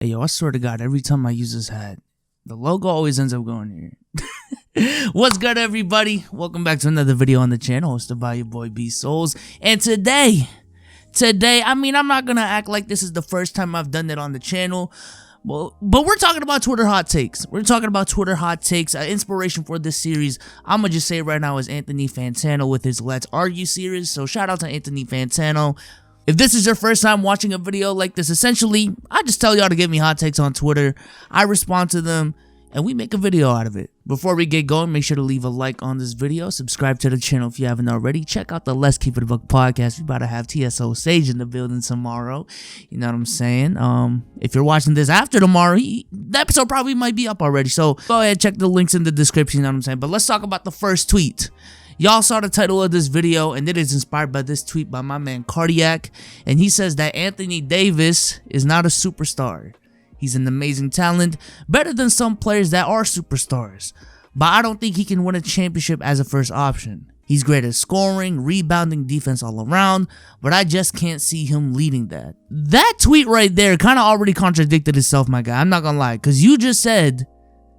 Hey, yo, I swear to God, every time I use this hat, the logo always ends up going here. What's good, everybody? Welcome back to another video on the channel, hosted by your boy B Souls. And today, I mean, I'm not gonna act like this is the first time I've done it on the channel. Well, but we're talking about Twitter hot takes. We're talking about Twitter hot takes. Inspiration for this series, I'm gonna just say right now, is Anthony Fantano with his Let's Argue series. So shout out to Anthony Fantano. If this is your first time watching a video like this, essentially, I just tell y'all to give me hot takes on Twitter. I respond to them, and we make a video out of it. Before we get going, make sure to leave a like on this video. Subscribe to the channel if you haven't already. Check out the Let's Keep It a Buck podcast. We about to have TSO Sage in the building tomorrow. You know what I'm saying? If you're watching this after tomorrow, the episode probably might be up already. So go ahead, check the links in the description. You know what I'm saying? But let's talk about the first tweet. Y'all saw the title of this video, and it is inspired by this tweet by my man Cardiac, and he says that Anthony Davis is not a superstar. He's an amazing talent, better than some players that are superstars, but I don't think he can win a championship as a first option. He's great at scoring, rebounding, defense all around, but I just can't see him leading that. That tweet right there kind of already contradicted itself, my guy. I'm not gonna lie, because you just said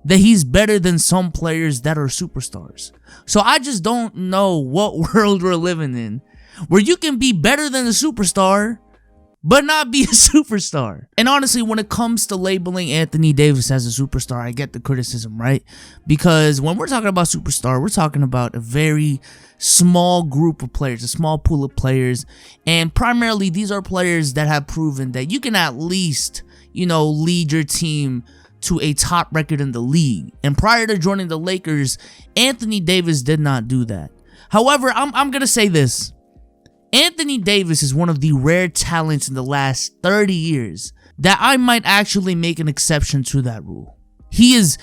that he's better than some players that are superstars. So I just don't know what world we're living in where you can be better than a superstar but not be a superstar. And honestly, when it comes to labeling Anthony Davis as a superstar, I get the criticism, right? Because when we're talking about superstar, we're talking about a very small group of players, a small pool of players, and primarily these are players that have proven that you can at least, you know, lead your team to a top record in the league. And prior to joining the Lakers, Anthony Davis did not do that. However, I'm gonna say this. Anthony Davis is one of the rare talents in the last 30 years that I might actually make an exception to that rule. He is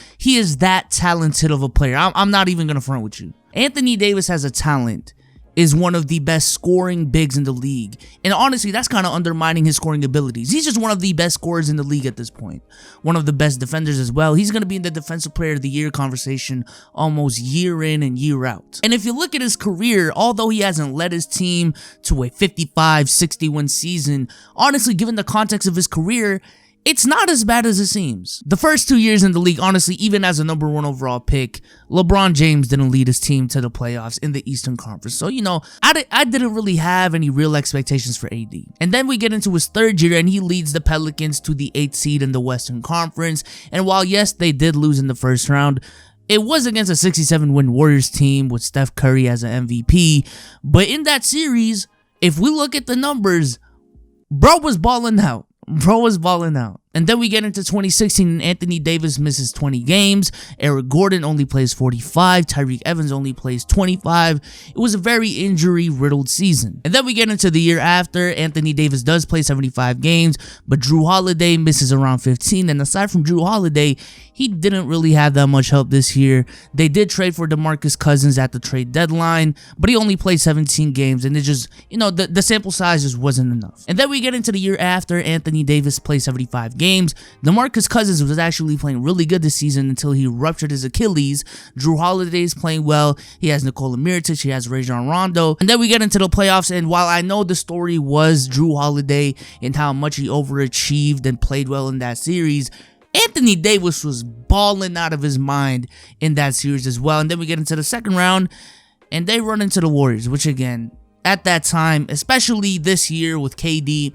that talented of a player. I'm not even gonna front with you. Anthony Davis has a talent, is one of the best scoring bigs in the league. And honestly, that's kind of undermining his scoring abilities. He's just one of the best scorers in the league at this point. One of the best defenders as well. He's going to be in the Defensive Player of the Year conversation almost year in and year out. And if you look at his career, although he hasn't led his team to a 55-60 win season, honestly, given the context of his career, it's not as bad as it seems. The first 2 years in the league, honestly, even as a #1 overall pick, LeBron James didn't lead his team to the playoffs in the Eastern Conference. So, you know, I didn't really have any real expectations for AD. And then we get into his third year, and he leads the Pelicans to the 8th seed in the Western Conference. And while, yes, they did lose in the first round, it was against a 67-win Warriors team with Steph Curry as an MVP. But in that series, if we look at the numbers, bro was balling out. And then we get into 2016, and Anthony Davis misses 20 games. Eric Gordon only plays 45. Tyreke Evans only plays 25. It was a very injury-riddled season. And then we get into the year after. Anthony Davis does play 75 games, but Jrue Holiday misses around 15. And aside from Jrue Holiday, he didn't really have that much help this year. They did trade for DeMarcus Cousins at the trade deadline, but he only played 17 games, and it just, you know, the sample size just wasn't enough. And then we get into the year after. Anthony Davis plays 75 games. DeMarcus Cousins was actually playing really good this season until he ruptured his Achilles. Jrue Holiday is playing well. He has Nikola Mirotic. He has Rajon Rondo. And then we get into the playoffs, and while I know the story was Jrue Holiday and how much he overachieved and played well in that series, Anthony Davis was balling out of his mind in that series as well. And then we get into the second round, and they run into the Warriors, which again, at that time, especially this year with KD,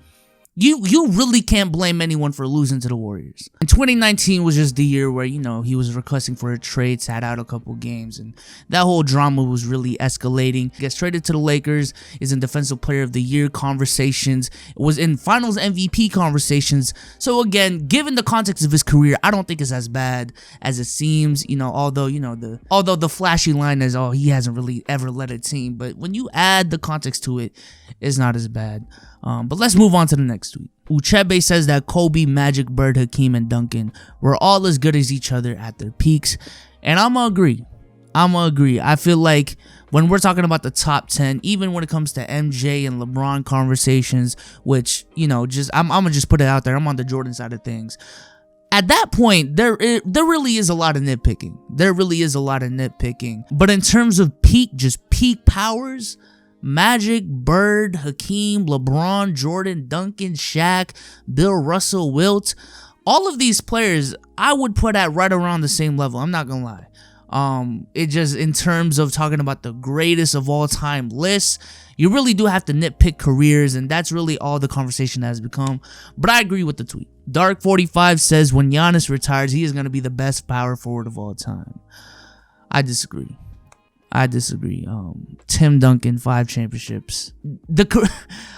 you really can't blame anyone for losing to the Warriors. And 2019 was just the year where, you know, he was requesting for a trade, sat out a couple games, and that whole drama was really escalating. Gets traded to the Lakers, is in Defensive Player of the Year conversations, was in Finals MVP conversations. So again, given the context of his career, I don't think it's as bad as it seems. You know, although the flashy line is, oh, he hasn't really ever led a team, but when you add the context to it, it's not as bad. But let's move on to the next tweet. Uchebe says that Kobe, Magic, Bird, Hakeem, and Duncan were all as good as each other at their peaks. And I'm going to agree. I feel like when we're talking about the top 10, even when it comes to MJ and LeBron conversations, which, you know, just I'm going to just put it out there. I'm on the Jordan side of things. At that point, there really is a lot of nitpicking. But in terms of peak powers, Magic, Bird, Hakeem, LeBron, Jordan, Duncan, Shaq, Bill Russell, Wilt, all of these players I would put at right around the same level. I'm not gonna lie. It just, in terms of talking about the greatest of all time lists, you really do have to nitpick careers, and that's really all the conversation has become. But I agree with the tweet. Dark45 says when Giannis retires, he is going to be the best power forward of all time. I disagree. Tim Duncan, 5 championships.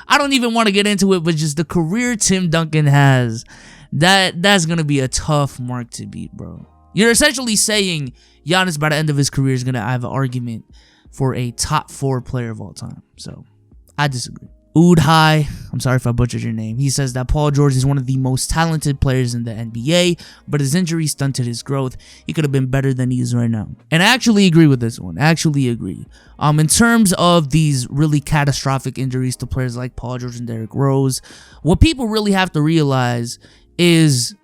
I don't even want to get into it, but just the career Tim Duncan has, that's going to be a tough mark to beat, bro. You're essentially saying Giannis, by the end of his career, is going to have an argument for a top 4 player of all time. So, I disagree. Udhai, I'm sorry if I butchered your name. He says that Paul George is one of the most talented players in the NBA, but his injury stunted his growth. He could have been better than he is right now. And I actually agree with this one. In terms of these really catastrophic injuries to players like Paul George and Derrick Rose, what people really have to realize is,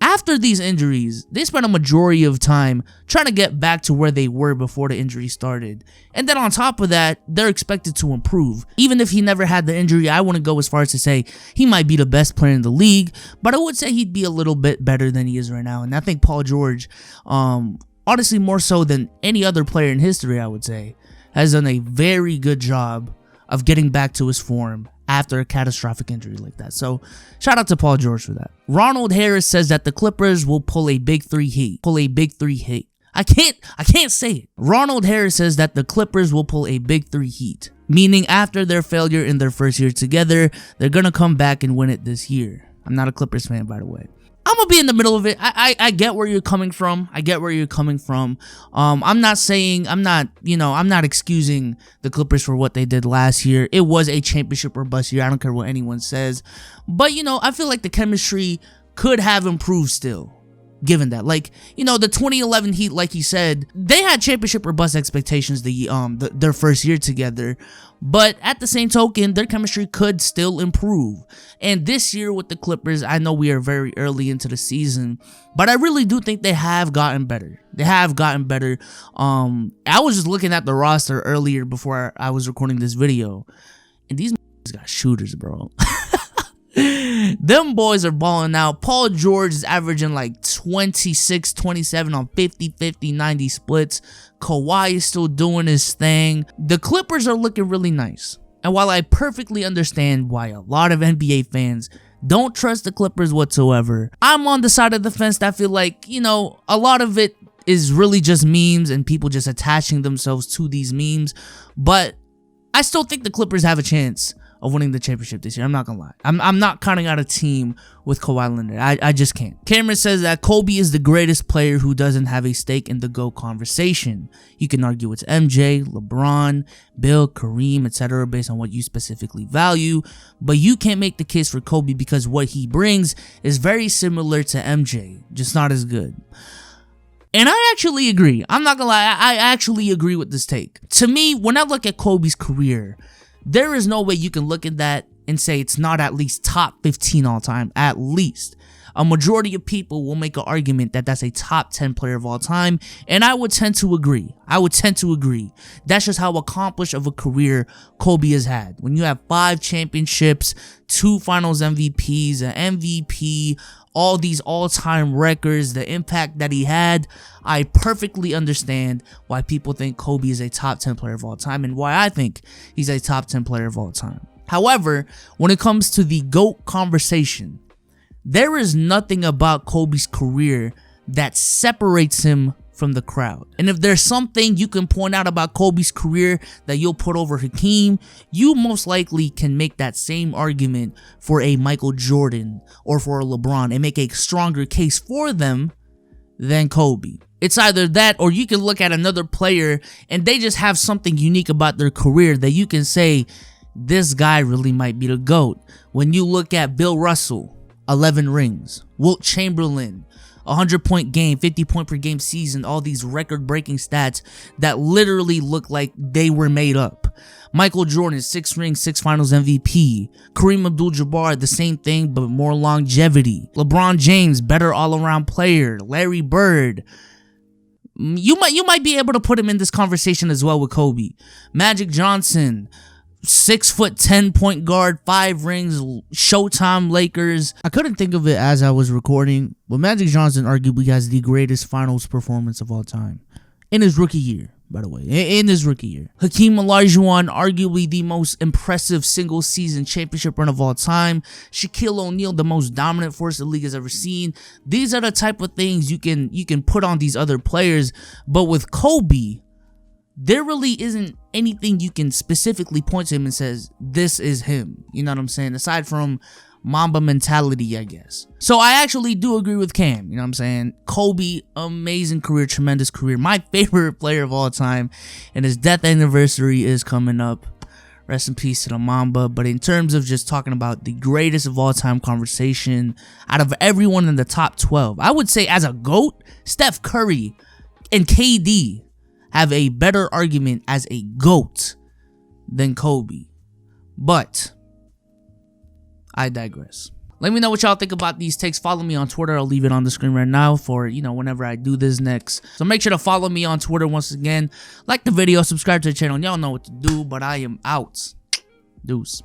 after these injuries, they spent a majority of time trying to get back to where they were before the injury started. And then on top of that, they're expected to improve. Even if he never had the injury, I wouldn't go as far as to say he might be the best player in the league, but I would say he'd be a little bit better than he is right now. And I think Paul George, honestly more so than any other player in history, I would say, has done a very good job of getting back to his form after a catastrophic injury like that. So, shout out to Paul George for that. Ronald Harris says that the Clippers will pull a big 3 heat. I can't say it. Ronald Harris says that the Clippers will pull a big 3 heat, meaning after their failure in their first year together, they're gonna come back and win it this year. I'm not a Clippers fan, by the way. I'm gonna be in the middle of it. I get where you're coming from. I'm not excusing the Clippers for what they did last year. It was a championship or bust year. I don't care what anyone says. But, I feel like the chemistry could have improved still. Given that, the 2011 Heat, like you said, they had championship or bust expectations their first year together, but at the same token, their chemistry could still improve. And this year with the Clippers, I know we are very early into the season, but I really do think they have gotten better. I was just looking at the roster earlier before I was recording this video, and these got shooters, bro. Them boys are balling out. Paul George is averaging like 26, 27 on 50, 50, 90 splits. Kawhi is still doing his thing. The Clippers are looking really nice. And while I perfectly understand why a lot of NBA fans don't trust the Clippers whatsoever, I'm on the side of the fence that feel like, a lot of it is really just memes and people just attaching themselves to these memes. But I still think the Clippers have a chance of winning the championship this year. I'm not gonna lie. I'm not counting out a team with Kawhi Leonard. I just can't. Cameron says that Kobe is the greatest player who doesn't have a stake in the GOAT conversation. You can argue it's MJ, LeBron, Bill, Kareem, etc. based on what you specifically value, but you can't make the case for Kobe because what he brings is very similar to MJ, just not as good. And I actually agree. I'm not gonna lie. I actually agree with this take. To me, when I look at Kobe's career, there is no way you can look at that and say it's not at least top 15 all time, at least. A majority of people will make an argument that that's a top 10 player of all time, and I would tend to agree. That's just how accomplished of a career Kobe has had. When you have 5 championships, 2 finals MVPs, an MVP, all these all-time records, the impact that he had, I perfectly understand why people think Kobe is a top 10 player of all time and why I think he's a top 10 player of all time. However, when it comes to the GOAT conversation, there is nothing about Kobe's career that separates him from the crowd. And if there's something you can point out about Kobe's career that you'll put over Hakeem, you most likely can make that same argument for a Michael Jordan or for a LeBron and make a stronger case for them than Kobe. It's either that or you can look at another player and they just have something unique about their career that you can say, this guy really might be the GOAT. When you look at Bill Russell, 11 rings, Wilt Chamberlain, 100-point game, 50-point per game season, all these record-breaking stats that literally look like they were made up. Michael Jordan, 6 rings, 6 finals MVP. Kareem Abdul-Jabbar, the same thing, but more longevity. LeBron James, better all-around player. Larry Bird. You might be able to put him in this conversation as well with Kobe. Magic Johnson, 6'10" point guard, 5 rings, Showtime Lakers. I couldn't think of it as I was recording, but Magic Johnson arguably has the greatest finals performance of all time. In his rookie year, by the way. In his rookie year. Hakeem Olajuwon, arguably the most impressive single-season championship run of all time. Shaquille O'Neal, the most dominant force the league has ever seen. These are the type of things you can put on these other players. But with Kobe, there really isn't anything you can specifically point to him and says, this is him. You know what I'm saying? Aside from Mamba mentality, I guess. So I actually do agree with Cam. You know what I'm saying? Kobe, amazing career, tremendous career. My favorite player of all time. And his death anniversary is coming up. Rest in peace to the Mamba. But in terms of just talking about the greatest of all time conversation, out of everyone in the top 12, I would say as a GOAT, Steph Curry and KD have a better argument as a GOAT than Kobe. But I digress. Let me know what y'all think about these takes. Follow me on Twitter. I'll leave it on the screen right now for, you know, whenever I do this next. So make sure to follow me on Twitter once again. Like the video, subscribe to the channel. Y'all know what to do, but I am out. Deuce.